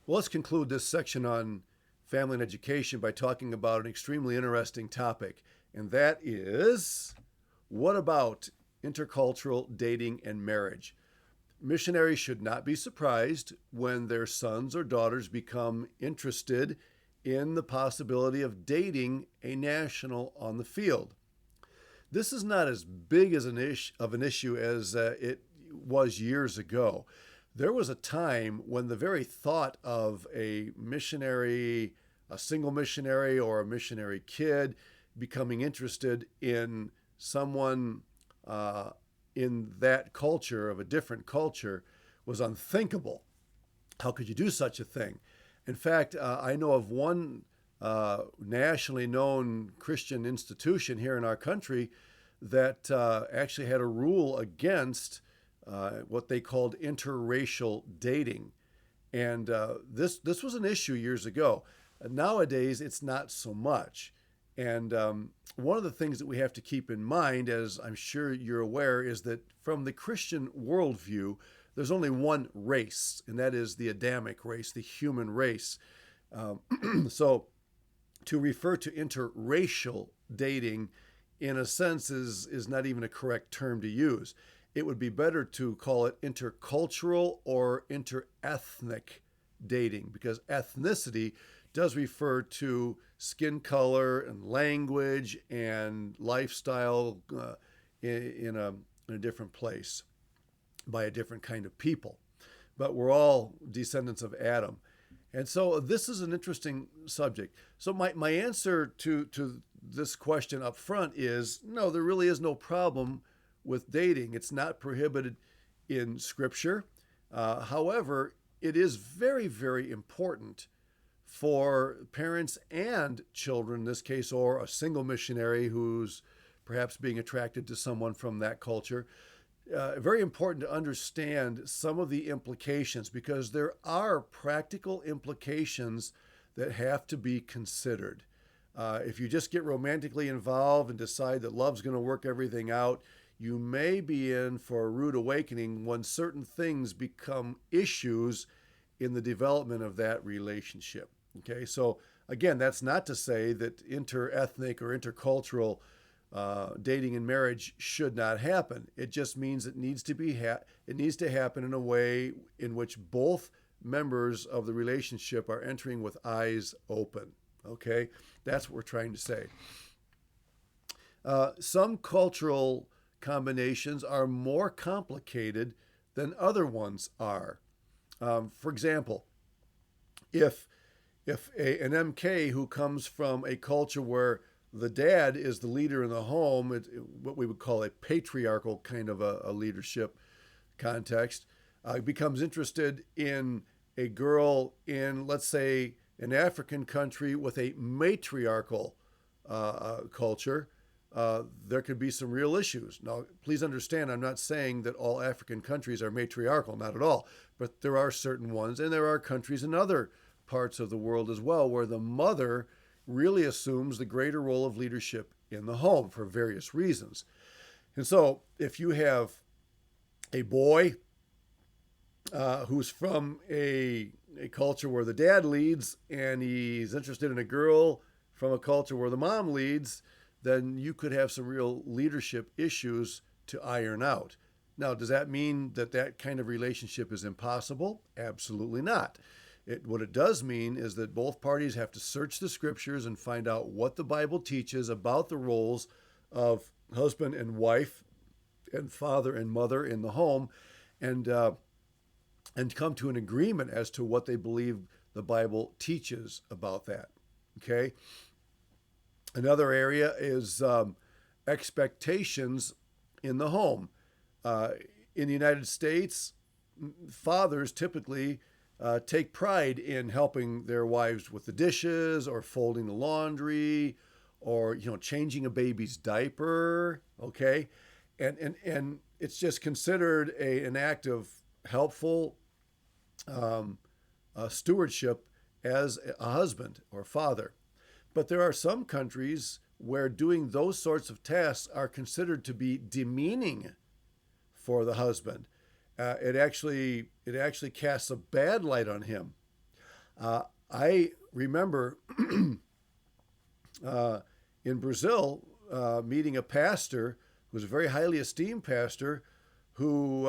Well, let's conclude this section on family and education by talking about an extremely interesting topic, and that is, what about intercultural dating and marriage? Missionaries should not be surprised when their sons or daughters become interested in the possibility of dating a national on the field. This is not as big as of an issue as it was years ago. There was a time when the very thought of a missionary, a single missionary, or a missionary kid becoming interested in someone in that culture, of a different culture, was unthinkable. How could you do such a thing? In fact, I know of one nationally known Christian institution here in our country that actually had a rule against what they called interracial dating. And this was an issue years ago. Nowadays, it's not so much. And one of the things that we have to keep in mind, as I'm sure you're aware, is that from the Christian worldview, there's only one race, and that is the Adamic race, the human race. So to refer to interracial dating, in a sense, is not even a correct term to use. It would be better to call it intercultural or interethnic dating, because ethnicity does refer to skin color and language and lifestyle in a different place by a different kind of people. But we're all descendants of Adam. And so this is an interesting subject. So my answer to this question up front is no, there really is no problem with dating. It's not prohibited in Scripture. However, it is very, very important for parents and children, in this case, or a single missionary who's perhaps being attracted to someone from that culture. Very important to understand some of the implications, because there are practical implications that have to be considered. If you just get romantically involved and decide that love's going to work everything out, you may be in for a rude awakening when certain things become issues in the development of that relationship. Okay, so again, that's not to say that interethnic or intercultural dating and marriage should not happen. It just means it needs to it needs to happen in a way in which both members of the relationship are entering with eyes open. Okay, that's what we're trying to say. Some cultural combinations are more complicated than other ones are. For example, if an MK who comes from a culture where the dad is the leader in the home, what we would call a patriarchal kind of a leadership context, becomes interested in a girl in, let's say, an African country with a matriarchal culture, there could be some real issues. Now, please understand, I'm not saying that all African countries are matriarchal, not at all, but there are certain ones, and there are countries in other parts of the world as well where the mother really assumes the greater role of leadership in the home for various reasons. And so if you have a boy who's from a culture where the dad leads and he's interested in a girl from a culture where the mom leads, then you could have some real leadership issues to iron out. Now, does that mean that that kind of relationship is impossible? Absolutely not. What it does mean is that both parties have to search the scriptures and find out what the Bible teaches about the roles of husband and wife and father and mother in the home, and come to an agreement as to what they believe the Bible teaches about that. Okay? Another area is expectations in the home. In the United States, fathers typically take pride in helping their wives with the dishes or folding the laundry or changing a baby's diaper. Okay, and it's just considered an act of helpful stewardship as a husband or father. But there are some countries where doing those sorts of tasks are considered to be demeaning for the husband. It actually casts a bad light on him. I remember uh, in Brazil meeting a pastor who was a very highly esteemed pastor who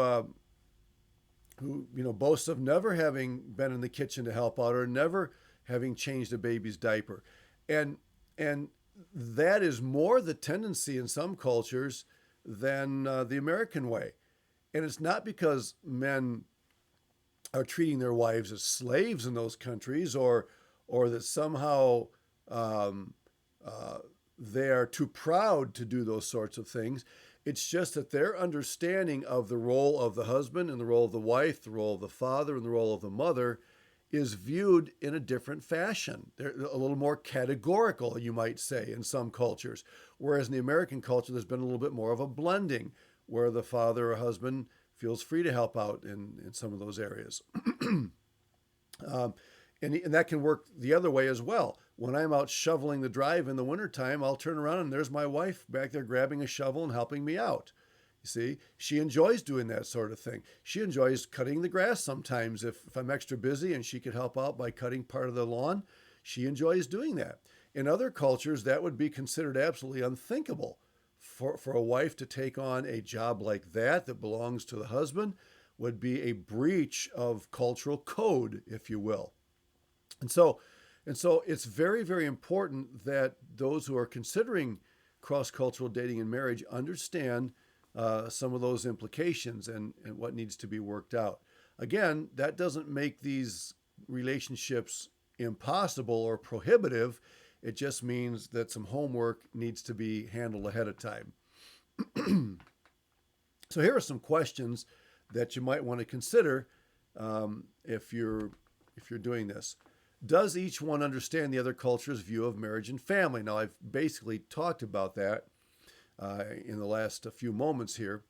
boasts of never having been in the kitchen to help out or never having changed a baby's diaper, and and that is more the tendency in some cultures than the American way, and it's not because men are treating their wives as slaves in those countries, or that somehow um, uh, they are too proud to do those sorts of things. It's just that their understanding of the role of the husband and the role of the wife, the role of the father and the role of the mother, is viewed in a different fashion. They're a little more categorical, you might say, in some cultures. Whereas in the American culture, there's been a little bit more of a blending where the father or husband feels free to help out in some of those areas. um, and that can work the other way as well. When I'm out shoveling the drive in the wintertime, I'll turn around and there's my wife back there grabbing a shovel and helping me out. You see, she enjoys doing that sort of thing. She enjoys cutting the grass sometimes. If I'm extra busy and she could help out by cutting part of the lawn, she enjoys doing that. In other cultures, that would be considered absolutely unthinkable for a wife to take on a job like that belongs to the husband, would be a breach of cultural code, if you will. And so, and so it's very, very important that those who are considering cross-cultural dating and marriage understand some of those implications and what needs to be worked out. Again, that doesn't make these relationships impossible or prohibitive. It just means that some homework needs to be handled ahead of time. So here are some questions that you might want to consider if you're doing this. Does each one understand the other culture's view of marriage and family? Now, I've basically talked about that in the last few moments here,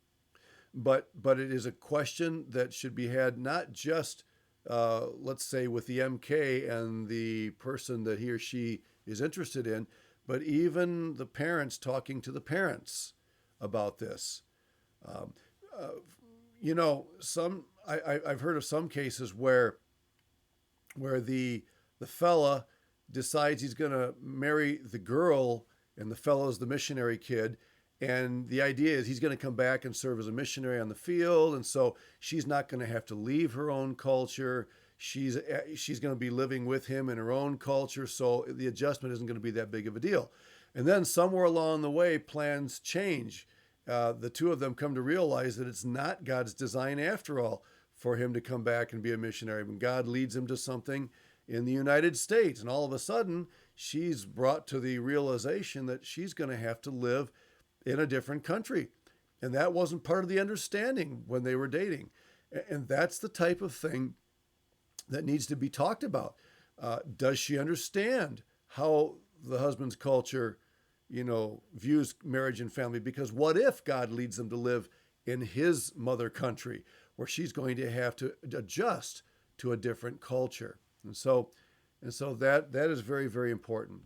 but it is a question that should be had not just, let's say, with the MK and the person that he or she is interested in, but even the parents talking to the parents about this. Um, uh, I've heard of some cases where the fella decides he's going to marry the girl, and the fella's the missionary kid, and the idea is he's going to come back and serve as a missionary on the field, and so she's not going to have to leave her own culture. She's going to be living with him in her own culture, so the adjustment isn't going to be that big of a deal. And then somewhere along the way, plans change. The two of them come to realize that it's not God's design after all for him to come back and be a missionary. When God leads him to something in the United States, and all of a sudden she's brought to the realization that she's going to have to live in a different country. And that wasn't part of the understanding when they were dating. And that's the type of thing that needs to be talked about. Does she understand how the husband's culture, views marriage and family? Because what if God leads them to live in his mother country where she's going to have to adjust to a different culture? And so that is very, very important.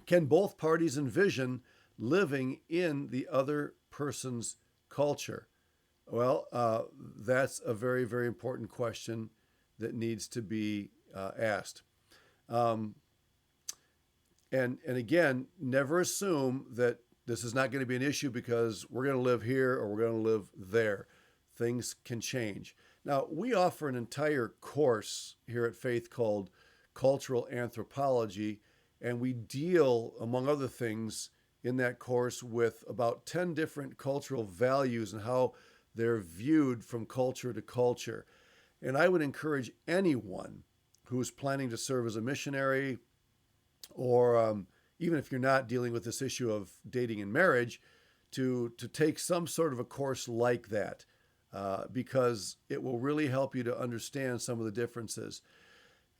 Can both parties envision living in the other person's culture? Well, that's a very, very important question that needs to be asked. And again, never assume that this is not going to be an issue because we're going to live here or we're going to live there. Things can change. Now, we offer an entire course here at Faith called Cultural Anthropology, and we deal, among other things, in that course with about 10 different cultural values and how they're viewed from culture to culture. And I would encourage anyone who's planning to serve as a missionary, or even if you're not dealing with this issue of dating and marriage, to take some sort of a course like that, because it will really help you to understand some of the differences.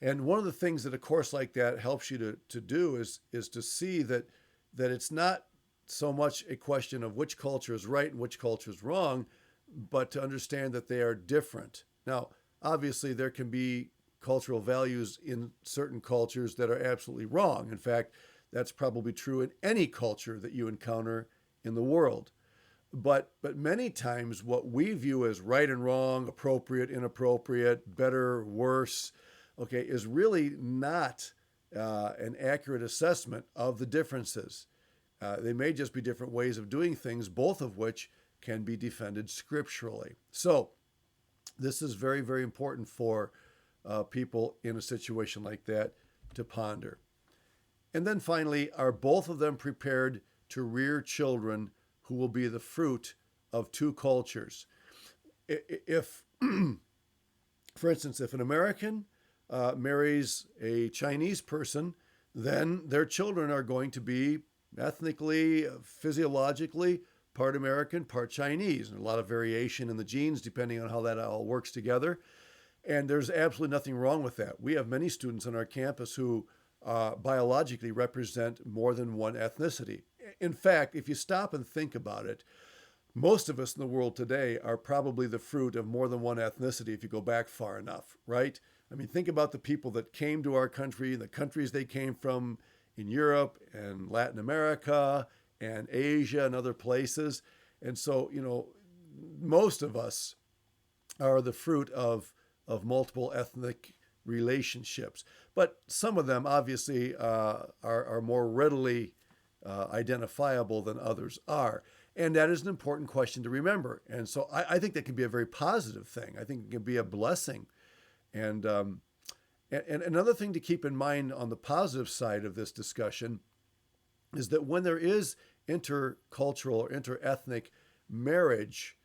And one of the things that a course like that helps you to do is to see that it's not so much a question of which culture is right and which culture is wrong, but to understand that they are different. Now, obviously, there can be cultural values in certain cultures that are absolutely wrong. In fact, that's probably true in any culture that you encounter in the world. But many times what we view as right and wrong, appropriate, inappropriate, better, worse, okay, is really not an accurate assessment of the differences. They may just be different ways of doing things, both of which can be defended scripturally. So this is very, very important for people in a situation like that to ponder. And then finally, are both of them prepared to rear children who will be the fruit of two cultures? If, for instance, if an American marries a Chinese person, then their children are going to be ethnically, physiologically, part American, part Chinese, and a lot of variation in the genes depending on how that all works together. And there's absolutely nothing wrong with that. We have many students on our campus who biologically represent more than one ethnicity. In fact, if you stop and think about it, most of us in the world today are probably the fruit of more than one ethnicity if you go back far enough, right? I mean, think about the people that came to our country, the countries they came from in Europe and Latin America and Asia and other places. And so, most of us are the fruit of multiple ethnic relationships. But some of them obviously are more readily identifiable than others are. And that is an important question to remember. And so I think that can be a very positive thing. I think it can be a blessing. And another thing to keep in mind on the positive side of this discussion is that when there is intercultural or interethnic marriage,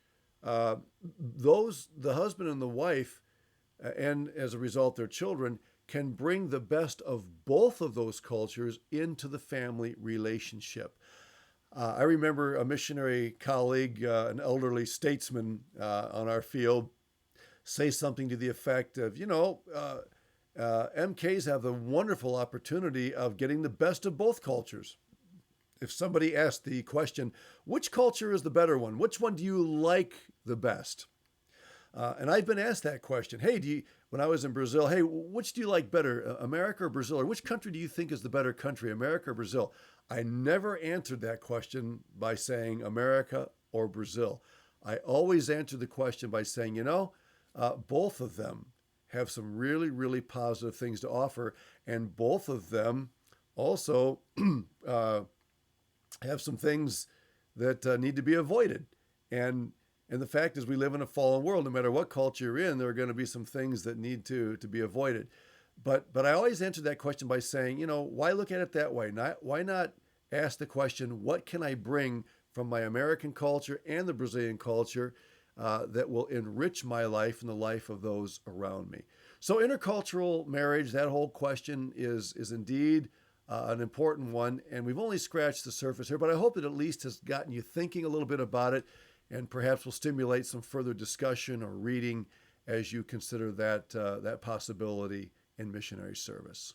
the husband and the wife, and as a result their children, can bring the best of both of those cultures into the family relationship. I remember a missionary colleague, an elderly statesman on our field, say something to the effect of, MKs have the wonderful opportunity of getting the best of both cultures. If somebody asked the question, which culture is the better one? Which one do you like the best? And I've been asked that question. Hey, when I was in Brazil, hey, which do you like better, America or Brazil? Or which country do you think is the better country, America or Brazil? I never answered that question by saying America or Brazil. I always answered the question by saying, both of them have some really, really positive things to offer. And both of them also have some things that need to be avoided. And the fact is we live in a fallen world. No matter what culture you're in, there are going to be some things that need to be avoided. But I always answer that question by saying, why look at it that way? Why not ask the question, what can I bring from my American culture and the Brazilian culture that will enrich my life and the life of those around me? So intercultural marriage, that whole question is indeed an important one. And we've only scratched the surface here, but I hope it at least has gotten you thinking a little bit about it, and perhaps will stimulate some further discussion or reading as you consider that possibility in missionary service.